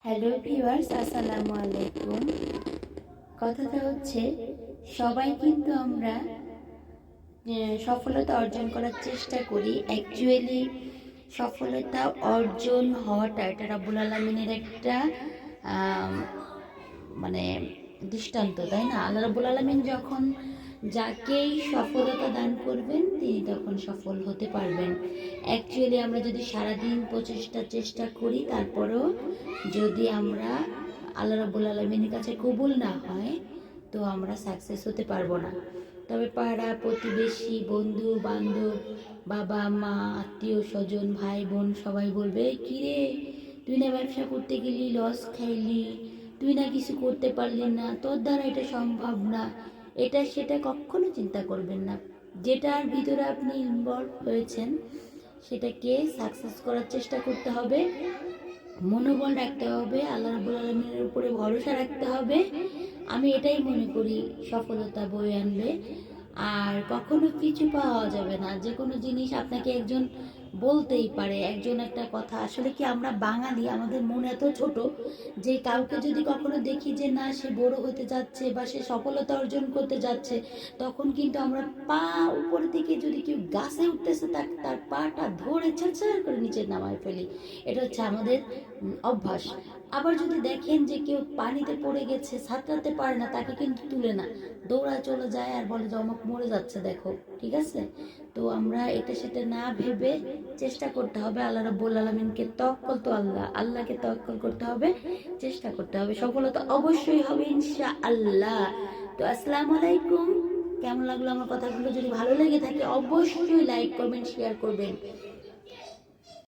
Hello viewers, আসসালামু আলাইকুম। কথাটা হচ্ছে, সবাই কিন্তু আমরা সফলতা অর্জন করার চেষ্টা করি। অ্যাকচুয়ালি সফলতা অর্জন হওয়াটা এটা রাব্বুল আলামিনের একটা আম, মানে দৃষ্টান্ত, তাই না? আল্লাহ রাব্বুল আলামিন যখন যাকেই সফলতা দান করবেন তিনি তখন সফল হতে পারবেন। অ্যাকচুয়ালি আমরা যদি সারাদিন প্রচেষ্টা চেষ্টা করি, তারপরেও যদি আমরা আল্লাহ রাব্বুল আলামিনের কাছে কবুল না হয়, তো আমরা সাকসেস হতে পারবো না। তবে পাড়া প্রতিবেশী, বন্ধু বান্ধব, বাবা মা, আত্মীয় স্বজন, ভাই বোন সবাই বলবে, কী রে, তুই না ব্যবসা করতে গেলি, লস খাইলি, তুই না কিছু করতে পারলি না, তোর দ্বারা এটা সম্ভব না, এটা সেটা কখনো চিন্তা করবেন না। যেটার ভিতরে আপনি ইনভলভ হয়েছেন সেটাকে সাকসেস করার চেষ্টা করতে হবে, মনোবল রাখতে হবে, আল্লাহ রাব্বুল আলামিনের উপরে ভরসা রাখতে হবে। আমি এটাই মনে করি সফলতা বয়ে আনবে। আর কখনো পিছু পাওয়া যাবে না। যে কোনো জিনিস আপনাকে একজন বলতেই পারে, একজন একটা কথা। আসলে কি, আমরা বাঙালি, আমাদের মন এত ছোট যে কাউকে যদি কখনো দেখি যে না, সে বড় হতে যাচ্ছে বা সে সফলতা অর্জন করতে যাচ্ছে, তখন কিন্তু আমরা পা উপরের দিকে, যদি কেউ গাছে উঠতেছে তার পাটা ধরে ছাড়ছাড় করে নিচে নামায় ফেলি। এটা হচ্ছে আমাদের অভ্যাস। আবার যদি দেখেন যে কেউ পানিতে পড়ে গেছে, সাঁতরাতে পারে না, তাকে কিন্তু তুলে না, দৌড়ায় চলে যায় আর বলে যে অমুক মরে যাচ্ছে, দেখো। ঠিক আছে? তো আমরা এটা সেটা না ভেবে চেষ্টা করতে হবে। আল্লাহ রাব্বুল আলামিনকে তাওয়াক্কুল, তো আল্লাহকে তাওয়াক্কুল করতে হবে, চেষ্টা করতে হবে। সফলতা অবশ্যই হবে ইনশাআল্লাহ। তো আসসালামু আলাইকুম। কেমন লাগলো আমার কথাগুলো? যদি ভালো লেগে থাকে অবশ্যই লাইক, কমেন্ট, শেয়ার করবেন।